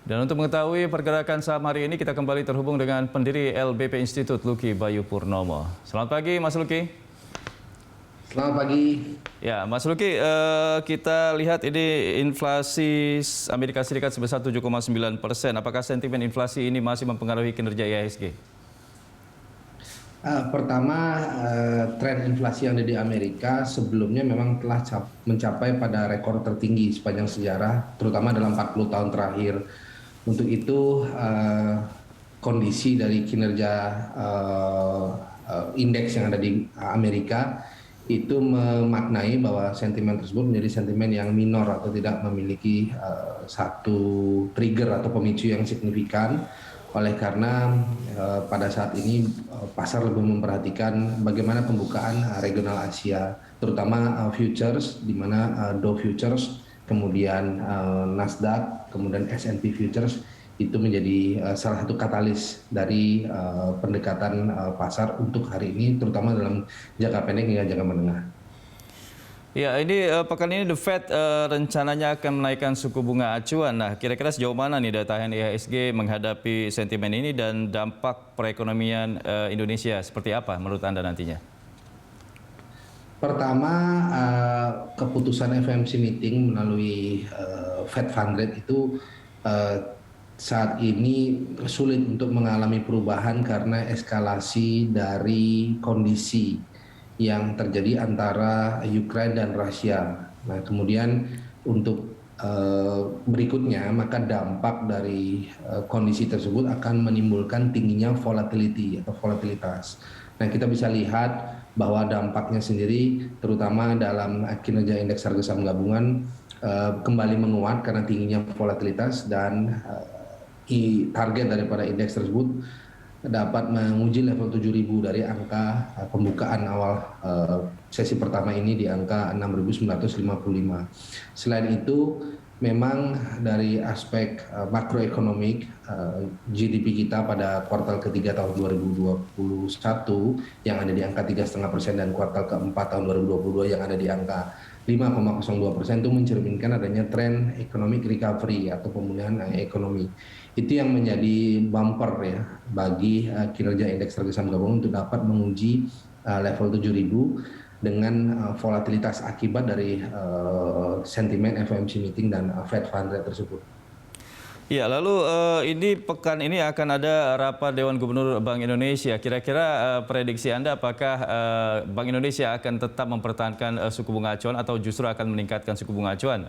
Dan untuk mengetahui pergerakan saham hari ini, kita kembali terhubung dengan pendiri LBP Institute, Luki Bayu Purnomo. Selamat pagi, Mas Luki. Selamat pagi. Ya, Mas Luki, kita lihat ini inflasi Amerika Serikat sebesar 7,9%. Apakah sentimen inflasi ini masih mempengaruhi kinerja IHSG? Pertama, tren inflasi yang ada di Amerika sebelumnya memang telah mencapai pada rekor tertinggi sepanjang sejarah, terutama dalam 40 tahun terakhir. Untuk itu, kondisi dari kinerja indeks yang ada di Amerika itu memaknai bahwa sentimen tersebut menjadi sentimen yang minor atau tidak memiliki satu trigger atau pemicu yang signifikan. Oleh karena pada saat ini pasar lebih memperhatikan bagaimana pembukaan regional Asia, terutama futures, di mana Dow Futures, kemudian Nasdaq, kemudian S&P Futures itu menjadi salah satu katalis dari pendekatan pasar untuk hari ini, terutama dalam jangka pendek hingga jangka menengah. Ya, ini pekan ini The Fed rencananya akan menaikkan suku bunga acuan. Nah, kira-kira sejauh mana nih daya tahan IHSG menghadapi sentimen ini dan dampak perekonomian Indonesia seperti apa menurut Anda nantinya? Pertama, keputusan FOMC meeting melalui Fed Fund Rate itu saat ini sulit untuk mengalami perubahan karena eskalasi dari kondisi yang terjadi antara Ukraina dan Rusia. Nah, kemudian untuk berikutnya, maka dampak dari kondisi tersebut akan menimbulkan tingginya volatility atau volatilitas. Nah, kita bisa lihat bahwa dampaknya sendiri, terutama dalam kinerja indeks harga saham gabungan, kembali menguat karena tingginya volatilitas dan target daripada indeks tersebut dapat menguji level 7.000 dari angka pembukaan awal sesi pertama ini di angka 6.955. Selain itu, memang dari aspek makroekonomik, GDP kita pada kuartal ketiga tahun 2021 yang ada di angka 3,5% dan kuartal keempat tahun 2022 yang ada di angka 5,02% itu mencerminkan adanya tren economic recovery atau pemulihan ekonomi. Itu yang menjadi bumper ya bagi kinerja indeks harga saham gabungan untuk dapat menguji level 7.000 dengan volatilitas akibat dari sentimen FOMC meeting dan Fed Fund Rate tersebut. Ya, lalu ini pekan ini akan ada rapat Dewan Gubernur Bank Indonesia. Kira-kira prediksi Anda apakah Bank Indonesia akan tetap mempertahankan suku bunga acuan atau justru akan meningkatkan suku bunga acuan,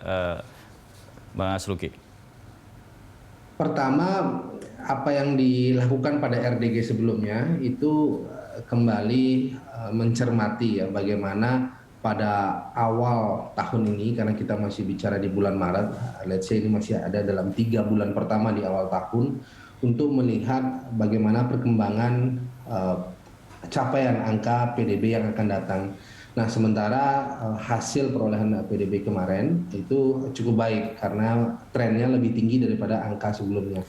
Mas Luki? Pertama, apa yang dilakukan pada RDG sebelumnya itu kembali mencermati ya bagaimana pada awal tahun ini, karena kita masih bicara di bulan Maret, let's say ini masih ada dalam 3 bulan pertama di awal tahun, untuk melihat bagaimana perkembangan capaian angka PDB yang akan datang. Nah, sementara hasil perolehan PDB kemarin itu cukup baik karena trennya lebih tinggi daripada angka sebelumnya.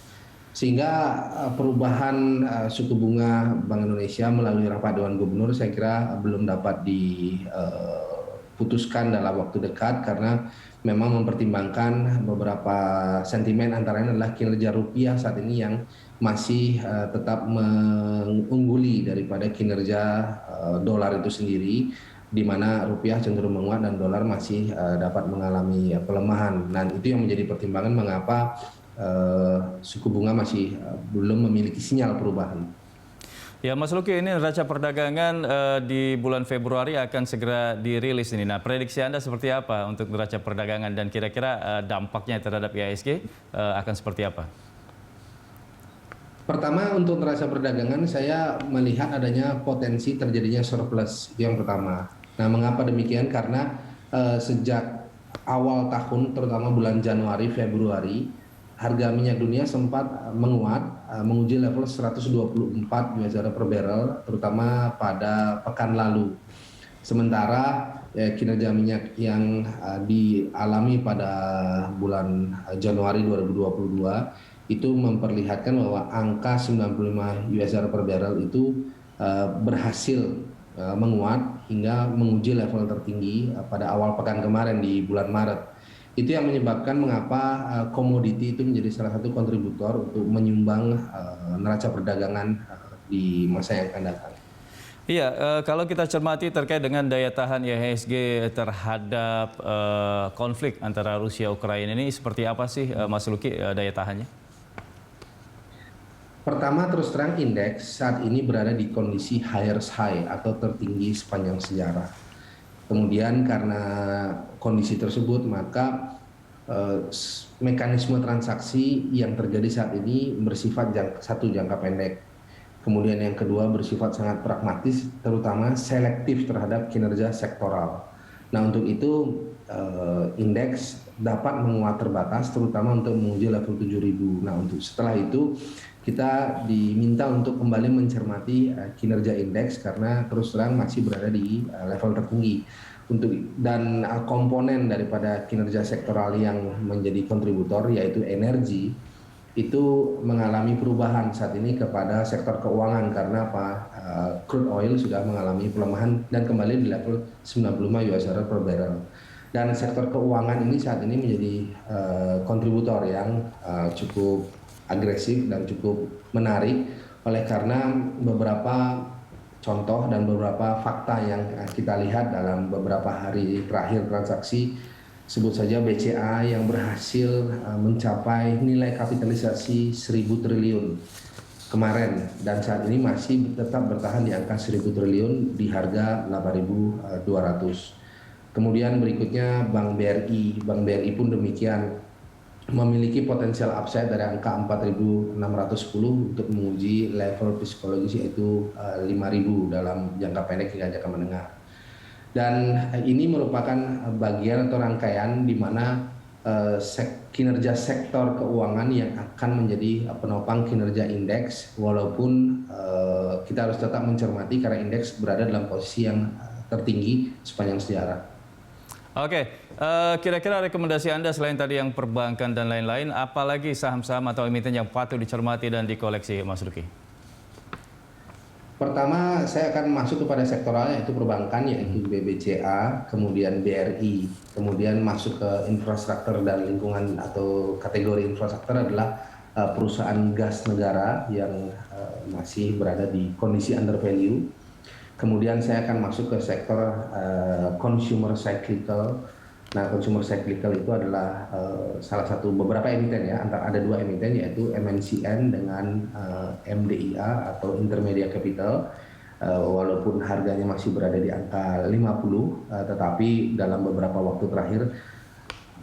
Sehingga perubahan suku bunga Bank Indonesia melalui rapat Dewan Gubernur saya kira belum dapat diputuskan dalam waktu dekat karena memang mempertimbangkan beberapa sentimen, antaranya adalah kinerja rupiah saat ini yang masih tetap mengungguli daripada kinerja dolar itu sendiri, di mana rupiah cenderung menguat dan dolar masih dapat mengalami pelemahan. Dan itu yang menjadi pertimbangan mengapa suku bunga masih belum memiliki sinyal perubahan. Ya, Mas Luki, ini neraca perdagangan di bulan Februari akan segera dirilis ini. Nah, prediksi Anda seperti apa untuk neraca perdagangan dan kira-kira dampaknya terhadap IHSG akan seperti apa? Pertama, untuk neraca perdagangan saya melihat adanya potensi terjadinya surplus, itu yang pertama. Nah, mengapa demikian? Karena sejak awal tahun, terutama bulan Januari, Februari, harga minyak dunia sempat menguat, menguji level 124 US dollar per barrel, terutama pada pekan lalu. Sementara kinerja minyak yang dialami pada bulan Januari 2022 itu memperlihatkan bahwa angka 95 US dollar per barrel itu berhasil menguat hingga menguji level tertinggi pada awal pekan kemarin di bulan Maret. Itu yang menyebabkan mengapa komoditi itu menjadi salah satu kontributor untuk menyumbang neraca perdagangan di masa yang akan datang. Iya, kalau kita cermati terkait dengan daya tahan IHSG terhadap konflik antara Rusia Ukraina ini seperti apa sih Mas Luki daya tahannya? Pertama, terus terang indeks saat ini berada di kondisi highest high atau tertinggi sepanjang sejarah. Kemudian karena kondisi tersebut maka mekanisme transaksi yang terjadi saat ini bersifat satu jangka pendek. Kemudian yang kedua bersifat sangat pragmatis, terutama selektif terhadap kinerja sektoral. Nah untuk itu indeks dapat menguat terbatas, terutama untuk menguji level 7.000. Nah untuk setelah itu kita diminta untuk kembali mencermati kinerja indeks karena terus terang masih berada di level tertinggi. Dan komponen daripada kinerja sektoral yang menjadi kontributor yaitu energi itu mengalami perubahan saat ini kepada sektor keuangan karena crude oil sudah mengalami pelemahan dan kembali di level 95 US dollar per barrel. Dan sektor keuangan ini saat ini menjadi kontributor yang cukup agresif dan cukup menarik oleh karena beberapa contoh dan beberapa fakta yang kita lihat dalam beberapa hari terakhir transaksi. Sebut saja BCA yang berhasil mencapai nilai kapitalisasi 1.000 triliun kemarin dan saat ini masih tetap bertahan di angka 1.000 triliun di harga 8.200. Kemudian berikutnya Bank BRI pun demikian memiliki potensial upside dari angka 4.610 untuk menguji level psikologis yaitu 5.000 dalam jangka pendek hingga jangka menengah. Dan ini merupakan bagian atau rangkaian di mana kinerja sektor keuangan yang akan menjadi penopang kinerja indeks walaupun kita harus tetap mencermati karena indeks berada dalam posisi yang tertinggi sepanjang sejarah. Oke, kira-kira rekomendasi Anda selain tadi yang perbankan dan lain-lain, apalagi saham-saham atau emiten yang patut dicermati dan dikoleksi, Mas Luki? Pertama, saya akan masuk kepada sektoralnya yaitu perbankan, yaitu BBCA, kemudian BRI, kemudian masuk ke infrastruktur dan lingkungan atau kategori infrastruktur adalah perusahaan gas negara yang masih berada di kondisi under value. Kemudian saya akan masuk ke sektor consumer cyclical. Nah, consumer cyclical itu adalah salah satu beberapa emiten ya, ada dua emiten yaitu MNCN dengan MDIA atau Intermedia Capital. Walaupun harganya masih berada di angka 50, tetapi dalam beberapa waktu terakhir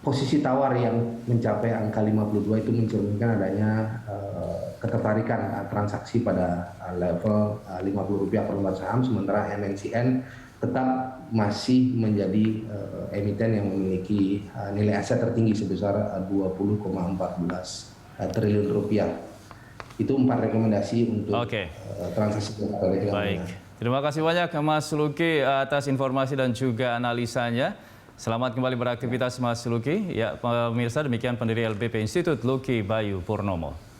posisi tawar yang mencapai angka 52 itu mencerminkan adanya ketertarikan transaksi pada level Rp50 per lembar saham, sementara MNCN tetap masih menjadi emiten yang memiliki nilai aset tertinggi sebesar 20,14 triliun rupiah. Itu 4 rekomendasi untuk transaksi. Baik, terima kasih banyak Mas Luki atas informasi dan juga analisanya. Selamat kembali beraktivitas Mas Luki. Ya, pemirsa, demikian pendiri LBP Institut Luki Bayu Purnomo.